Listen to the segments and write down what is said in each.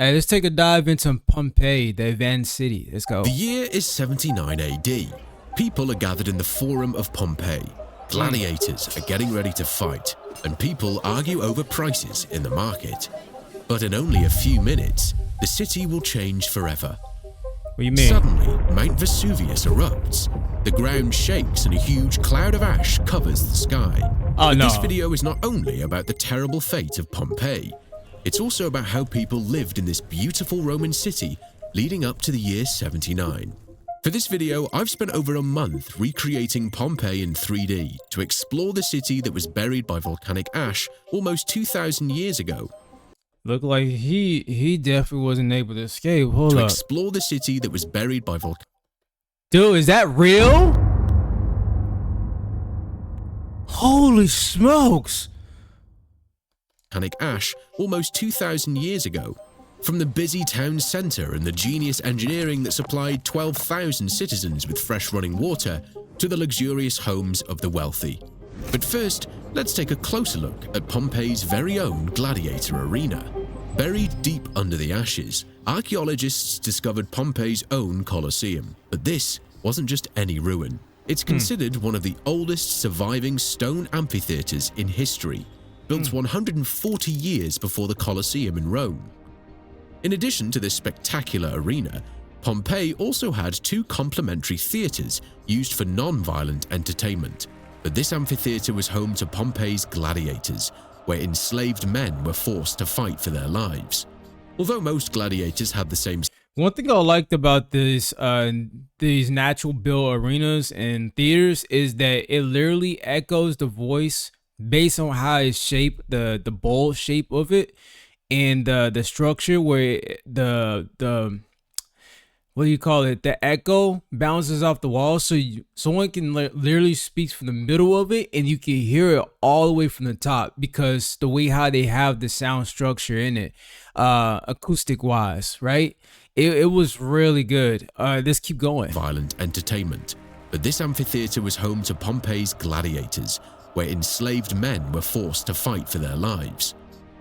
Hey, let's take a dive into Pompeii, the advanced city. Let's go. The year is 79 AD. People are gathered in the Forum of Pompeii. Gladiators are getting ready to fight, and people argue over prices in the market. But in only a few minutes, the city will change forever. What do you mean? Suddenly, Mount Vesuvius erupts. The ground shakes and a huge cloud of ash covers the sky. Oh, no. This video is not only about the terrible fate of Pompeii, it's also about how people lived in this beautiful Roman city leading up to the year 79. For this video, I've spent over a month recreating Pompeii in 3D to explore the city that was buried by volcanic ash almost 2,000 years ago. Look like he definitely wasn't able to escape. Hold up. Explore the city that was buried by volcanic. Dude, is that real? Holy smokes. Ash almost 2,000 years ago. From the busy town centre and the genius engineering that supplied 12,000 citizens with fresh running water to the luxurious homes of the wealthy. But first, let's take a closer look at Pompeii's very own gladiator arena. Buried deep under the ashes, archaeologists discovered Pompeii's own Colosseum. But this wasn't just any ruin. It's considered one of the oldest surviving stone amphitheatres in history, built 140 years before the Colosseum in Rome. In addition to this spectacular arena, Pompeii also had two complementary theatres used for non-violent entertainment. But this amphitheatre was home to Pompeii's gladiators, where enslaved men were forced to fight for their lives. Although most gladiators had the same. One thing I liked about these natural built arenas and theaters is that it literally echoes the voice based on how it's shaped, the bowl shape of it, and the structure where the what do you call it? The echo bounces off the wall, so someone can literally speak from the middle of it, and you can hear it all the way from the top because the way how they have the sound structure in it, acoustic wise, right? It was really good. Let's keep going. Violent entertainment, but this amphitheater was home to Pompeii's gladiators, where enslaved men were forced to fight for their lives.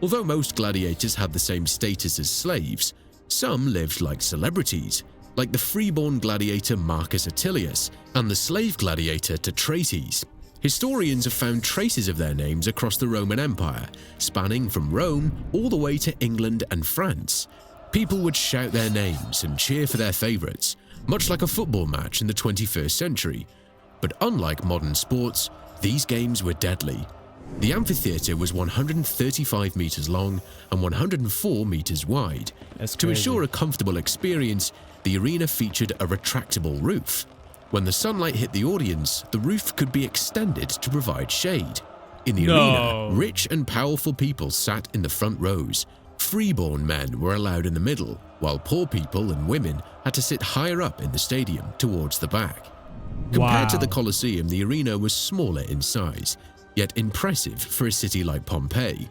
Although most gladiators had the same status as slaves, some lived like celebrities, like the freeborn gladiator Marcus Attilius and the slave gladiator Tetrates. Historians have found traces of their names across the Roman Empire, spanning from Rome all the way to England and France. People would shout their names and cheer for their favorites, much like a football match in the 21st century. But unlike modern sports, these games were deadly. The amphitheater was 135 meters long and 104 meters wide. To ensure a comfortable experience, the arena featured a retractable roof. When the sunlight hit the audience, the roof could be extended to provide shade. In the arena, rich and powerful people sat in the front rows. Freeborn men were allowed in the middle, while poor people and women had to sit higher up in the stadium towards the back. Compared to the Colosseum, the arena was smaller in size, yet impressive for a city like Pompeii.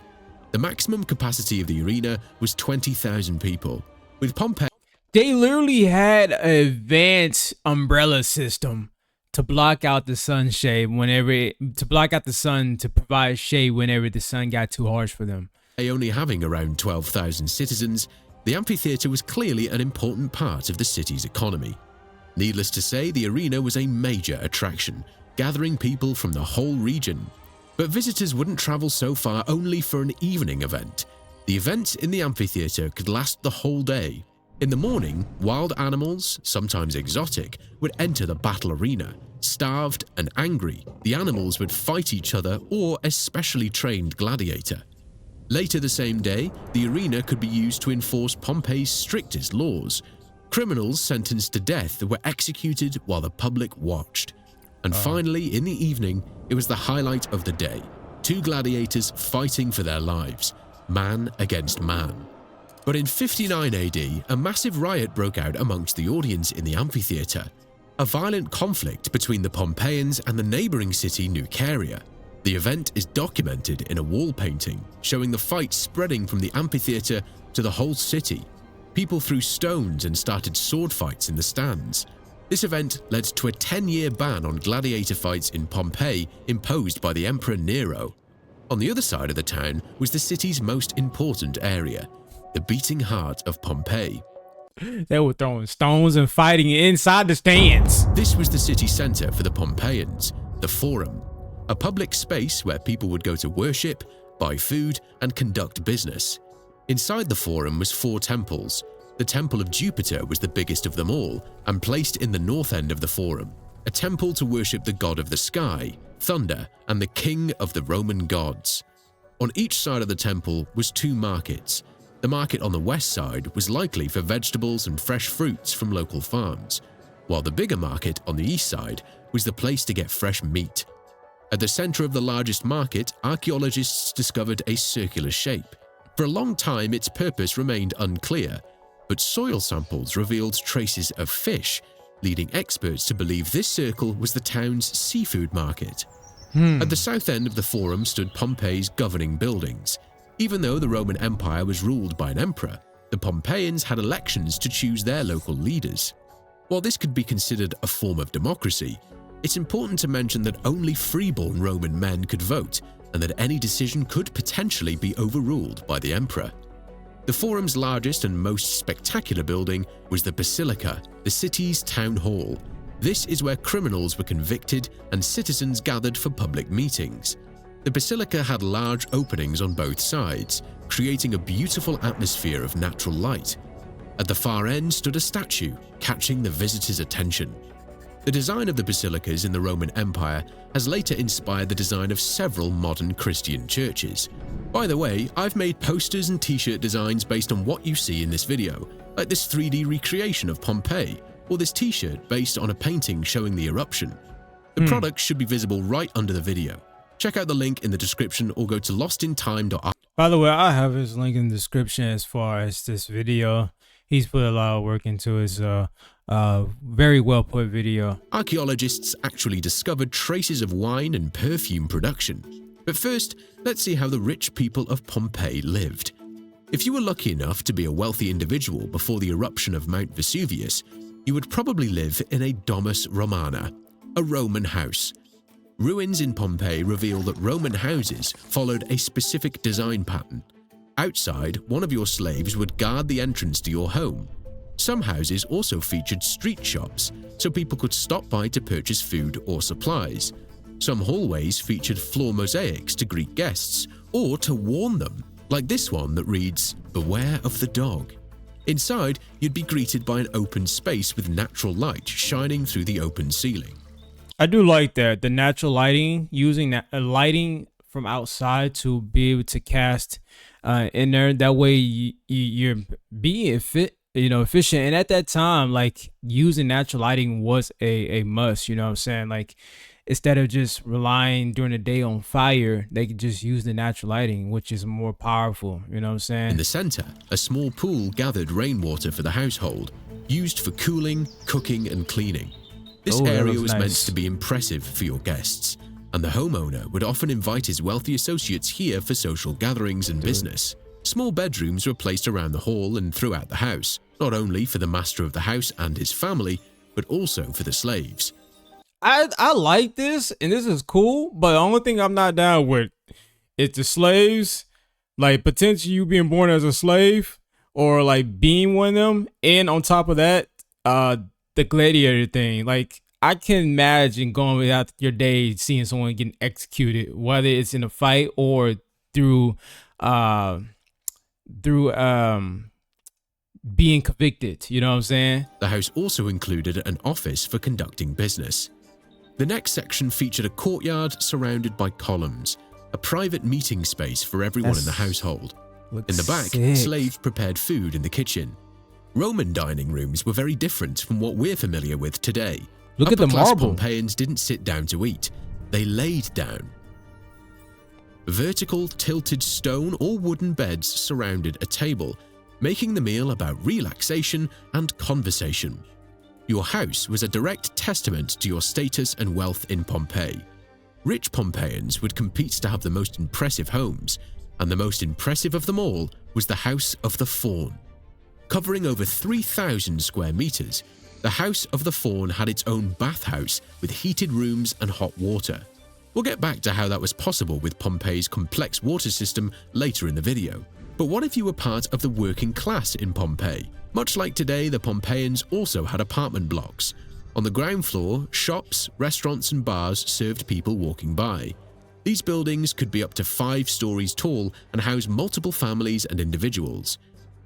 The maximum capacity of the arena was 20,000 people. With Pompeii, they literally had an advanced umbrella system to block out the sun shade to provide shade whenever the sun got too harsh for them. Only having around 12,000 citizens, the amphitheater was clearly an important part of the city's economy. Needless to say, the arena was a major attraction, gathering people from the whole region. But visitors wouldn't travel so far only for an evening event. The events in the amphitheater could last the whole day. In the morning, wild animals, sometimes exotic, would enter the battle arena. Starved and angry, the animals would fight each other or a specially trained gladiator. Later the same day, the arena could be used to enforce Pompeii's strictest laws. Criminals sentenced to death were executed while the public watched. And finally, in the evening, it was the highlight of the day. Two gladiators fighting for their lives, man against man. But in 59 AD, a massive riot broke out amongst the audience in the amphitheater. A violent conflict between the Pompeians and the neighboring city Nuceria. The event is documented in a wall painting, showing the fight spreading from the amphitheater to the whole city. People threw stones and started sword fights in the stands. This event led to a 10-year ban on gladiator fights in Pompeii imposed by the Emperor Nero. On the other side of the town was the city's most important area, the beating heart of Pompeii. They were throwing stones and fighting inside the stands. This was the city center for the Pompeians, the Forum, a public space where people would go to worship, buy food, and conduct business. Inside the Forum was 4 temples. The Temple of Jupiter was the biggest of them all and placed in the north end of the Forum, a temple to worship the god of the sky, thunder, and the king of the Roman gods. On each side of the temple was 2 markets. The market on the west side was likely for vegetables and fresh fruits from local farms, while the bigger market on the east side was the place to get fresh meat. At the center of the largest market, archaeologists discovered a circular shape. For a long time, its purpose remained unclear, but soil samples revealed traces of fish, leading experts to believe this circle was the town's seafood market. At the south end of the Forum stood Pompeii's governing buildings. Even though the Roman Empire was ruled by an emperor, the Pompeians had elections to choose their local leaders. While this could be considered a form of democracy, it's important to mention that only freeborn Roman men could vote and that any decision could potentially be overruled by the emperor. The Forum's largest and most spectacular building was the Basilica, the city's town hall. This is where criminals were convicted and citizens gathered for public meetings. The basilica had large openings on both sides, creating a beautiful atmosphere of natural light. At the far end stood a statue, catching the visitors' attention. The design of the basilicas in the Roman Empire has later inspired the design of several modern Christian churches. By the way, I've made posters and t-shirt designs based on what you see in this video, like this 3D recreation of Pompeii, or this t-shirt based on a painting showing the eruption. The product should be visible right under the video. Check out the link in the description or go to lostintime.com. By the way, I have his link in the description as far as this video. He's put a lot of work into his very well put video. Archaeologists actually discovered traces of wine and perfume production. But first, let's see how the rich people of Pompeii lived. If you were lucky enough to be a wealthy individual before the eruption of Mount Vesuvius, you would probably live in a domus romana, a Roman house. Ruins in Pompeii reveal that Roman houses followed a specific design pattern. Outside, one of your slaves would guard the entrance to your home. Some houses also featured street shops, so people could stop by to purchase food or supplies. Some hallways featured floor mosaics to greet guests or to warn them, like this one that reads, "Beware of the dog." Inside, you'd be greeted by an open space with natural light shining through the open ceiling. I do like that, the natural lighting, using that lighting from outside to be able to cast in there. That way you're being efficient. And at that time, like, using natural lighting was a must, you know what I'm saying? Like, instead of just relying during the day on fire, they could just use the natural lighting, which is more powerful, you know what I'm saying? In the center, a small pool gathered rainwater for the household, used for cooling, cooking, and cleaning. This area was meant to be impressive for your guests, and the homeowner would often invite his wealthy associates here for social gatherings and business. Small bedrooms were placed around the hall and throughout the house, not only for the master of the house and his family, but also for the slaves. I like this, and this is cool, but the only thing I'm not down with is the slaves, like potentially you being born as a slave or like being one of them, and on top of that, the gladiator thing. Like, I can imagine going without your day seeing someone getting executed, whether it's in a fight or through being convicted, you know what I'm saying? The house also included an office for conducting business. The next section featured a courtyard surrounded by columns, a private meeting space for everyone in the household. In the back, slaves prepared food in the kitchen. Roman dining rooms were very different from what we're familiar with today. Look at the marble. Pompeians didn't sit down to eat, they laid down. Vertical, tilted stone or wooden beds surrounded a table, making the meal about relaxation and conversation. Your house was a direct testament to your status and wealth in Pompeii. Rich Pompeians would compete to have the most impressive homes, and the most impressive of them all was the House of the Faun. Covering over 3,000 square meters, the House of the Faun had its own bathhouse with heated rooms and hot water. We'll get back to how that was possible with Pompeii's complex water system later in the video. But what if you were part of the working class in Pompeii? Much like today, the Pompeians also had apartment blocks. On the ground floor, shops, restaurants and bars served people walking by. These buildings could be up to 5 stories tall and house multiple families and individuals.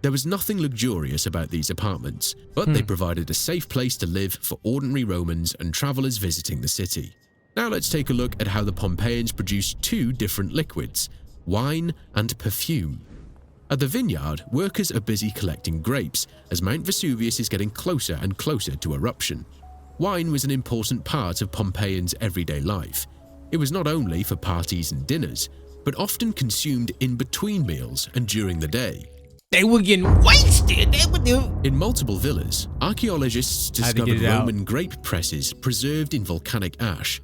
There was nothing luxurious about these apartments, but they provided a safe place to live for ordinary Romans and travelers visiting the city. Now let's take a look at how the Pompeians produced 2 different liquids, wine and perfume. At the vineyard, workers are busy collecting grapes as Mount Vesuvius is getting closer and closer to eruption. Wine was an important part of Pompeians' everyday life. It was not only for parties and dinners, but often consumed in between meals and during the day. They were getting wasted. They would do. In multiple villas, archaeologists discovered Roman grape presses preserved in volcanic ash.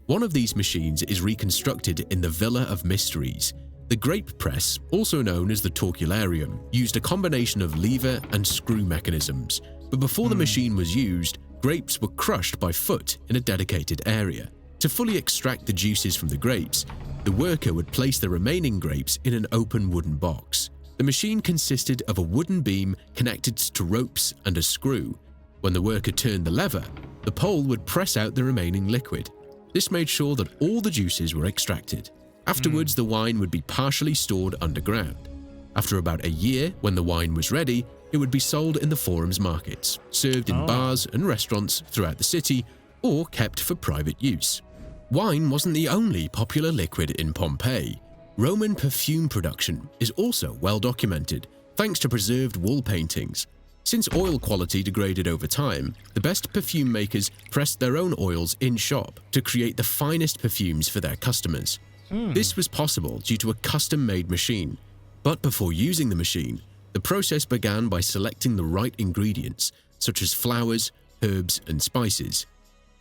One of these machines is reconstructed in the Villa of Mysteries. The grape press, also known as the torcularium, used a combination of lever and screw mechanisms, but before the machine was used, grapes were crushed by foot in a dedicated area. To fully extract the juices from the grapes, the worker would place the remaining grapes in an open wooden box. The machine consisted of a wooden beam connected to ropes and a screw. When the worker turned the lever, the pole would press out the remaining liquid. This made sure that all the juices were extracted. Afterwards, the wine would be partially stored underground. After about a year, when the wine was ready, it would be sold in the forum's markets, served in bars and restaurants throughout the city, or kept for private use. Wine wasn't the only popular liquid in Pompeii. Roman perfume production is also well documented, thanks to preserved wall paintings. Since oil quality degraded over time, the best perfume makers pressed their own oils in-shop to create the finest perfumes for their customers. This was possible due to a custom-made machine. But before using the machine, the process began by selecting the right ingredients, such as flowers, herbs, and spices.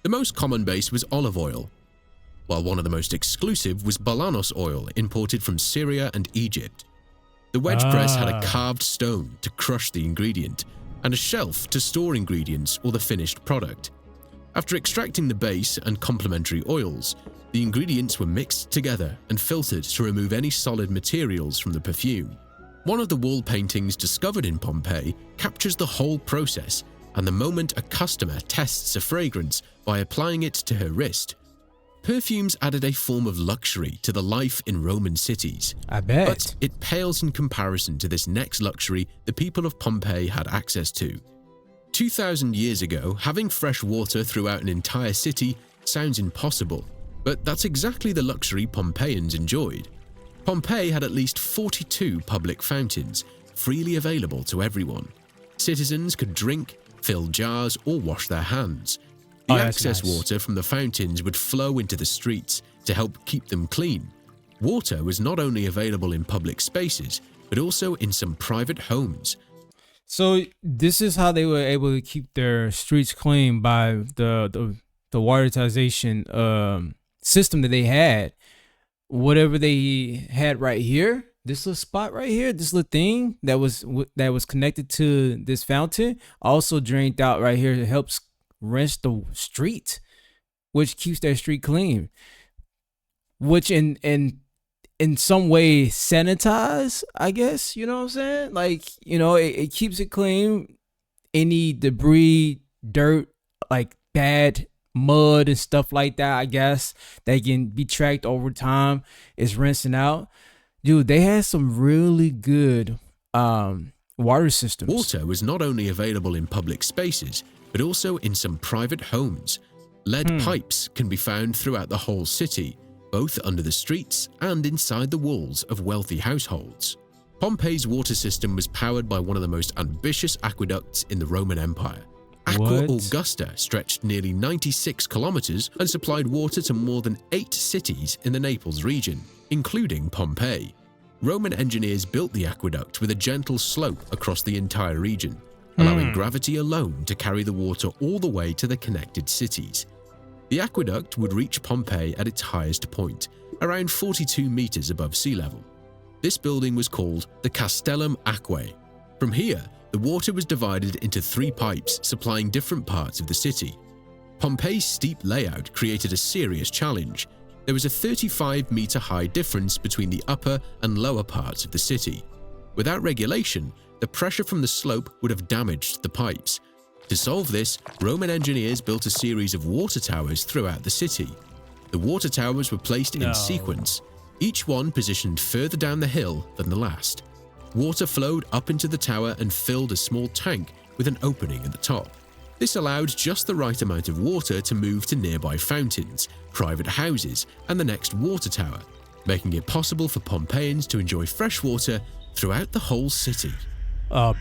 The most common base was olive oil, while one of the most exclusive was balanos oil imported from Syria and Egypt. The wedge press had a carved stone to crush the ingredient and a shelf to store ingredients or the finished product. After extracting the base and complementary oils, the ingredients were mixed together and filtered to remove any solid materials from the perfume. One of the wall paintings discovered in Pompeii captures the whole process and the moment a customer tests a fragrance by applying it to her wrist. Perfumes added a form of luxury to the life in Roman cities. I bet. But it pales in comparison to this next luxury the people of Pompeii had access to. 2,000 years ago, having fresh water throughout an entire city sounds impossible, but that's exactly the luxury Pompeians enjoyed. Pompeii had at least 42 public fountains, freely available to everyone. Citizens could drink, fill jars, or wash their hands. The excess water from the fountains would flow into the streets to help keep them clean. Water was not only available in public spaces, but also in some private homes. So this is how they were able to keep their streets clean, by the waterization system that they had. Whatever they had right here, this little spot right here, this little thing that was connected to this fountain, also drained out right here. It helps rinse the street, which keeps their street clean, which in some way sanitize, I guess, you know what I'm saying? Like, you know, it keeps it clean. Any debris, dirt, like bad mud and stuff like that, I guess, that can be tracked over time, is rinsing out. Dude, they had some really good water systems. Water was not only available in public spaces, but also in some private homes. Lead pipes can be found throughout the whole city, both under the streets and inside the walls of wealthy households. Pompeii's water system was powered by one of the most ambitious aqueducts in the Roman Empire. Aqua Augusta stretched nearly 96 kilometers and supplied water to more than 8 cities in the Naples region, including Pompeii. Roman engineers built the aqueduct with a gentle slope across the entire region, allowing gravity alone to carry the water all the way to the connected cities. The aqueduct would reach Pompeii at its highest point, around 42 meters above sea level. This building was called the Castellum Aquae. From here, the water was divided into 3 pipes supplying different parts of the city. Pompeii's steep layout created a serious challenge. There was a 35-meter high difference between the upper and lower parts of the city. Without regulation, the pressure from the slope would have damaged the pipes. To solve this, Roman engineers built a series of water towers throughout the city. The water towers were placed in sequence, each one positioned further down the hill than the last. Water flowed up into the tower and filled a small tank with an opening at the top. This allowed just the right amount of water to move to nearby fountains, private houses, and the next water tower, making it possible for Pompeians to enjoy fresh water throughout the whole city.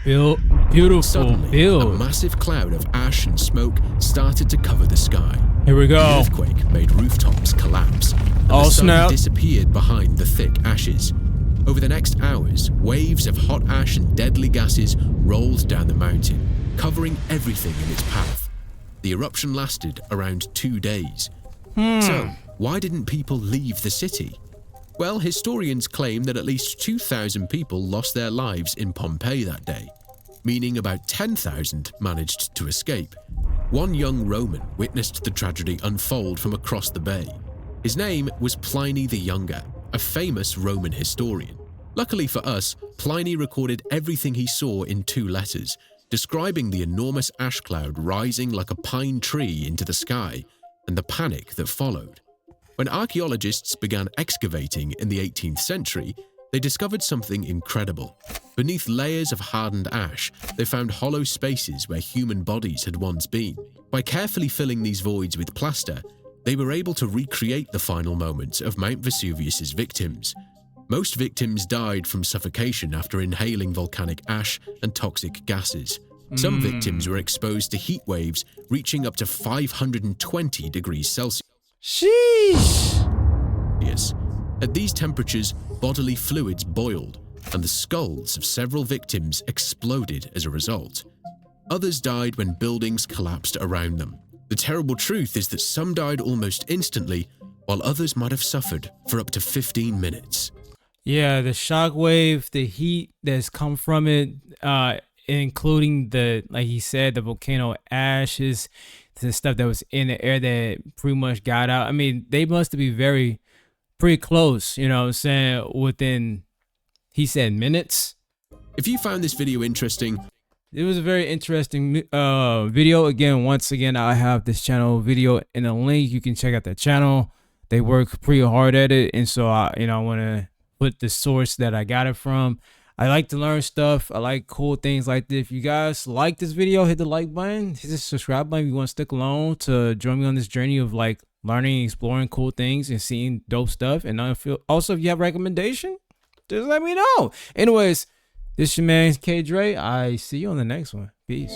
Beautiful Suddenly, build. a massive cloud of ash and smoke started to cover the sky. Here we go. The earthquake made rooftops collapse, and Oh, the sun snap. disappeared behind the thick ashes. Over the next hours, waves of hot ash and deadly gases rolled down the mountain, covering everything in its path. The eruption lasted around 2 days. So, why didn't people leave the city? Well, historians claim that at least 2,000 people lost their lives in Pompeii that day, meaning about 10,000 managed to escape. One young Roman witnessed the tragedy unfold from across the bay. His name was Pliny the Younger, a famous Roman historian. Luckily for us, Pliny recorded everything he saw in 2 letters, describing the enormous ash cloud rising like a pine tree into the sky and the panic that followed. When archaeologists began excavating in the 18th century, they discovered something incredible. Beneath layers of hardened ash, they found hollow spaces where human bodies had once been. By carefully filling these voids with plaster, they were able to recreate the final moments of Mount Vesuvius's victims. Most victims died from suffocation after inhaling volcanic ash and toxic gases. Some victims were exposed to heat waves reaching up to 520 degrees Celsius. Sheesh. At these temperatures, bodily fluids boiled, and the skulls of several victims exploded as a result. Others died when buildings collapsed around them. The terrible truth is that some died almost instantly, while others might have suffered for up to 15 minutes. Yeah, the shockwave, the heat that's come from it, including the, like he said, the volcano ashes, the stuff that was in the air that pretty much got out. I mean, they must be pretty close, you know what I'm saying, within, he said, minutes. If you found this video interesting, it was a very interesting video. Once again, I have this channel video in a link. You can check out that channel. They work pretty hard at it, and so I want to put the source that I got it from. I like to learn stuff. I like cool things like this. If you guys like this video, hit the like button, hit the subscribe button if you want to stick along to join me on this journey of like learning, exploring cool things, and seeing dope stuff. And also, if you have recommendation, just let me know. Anyways, this is your man K Dre. I see you on the next one. Peace.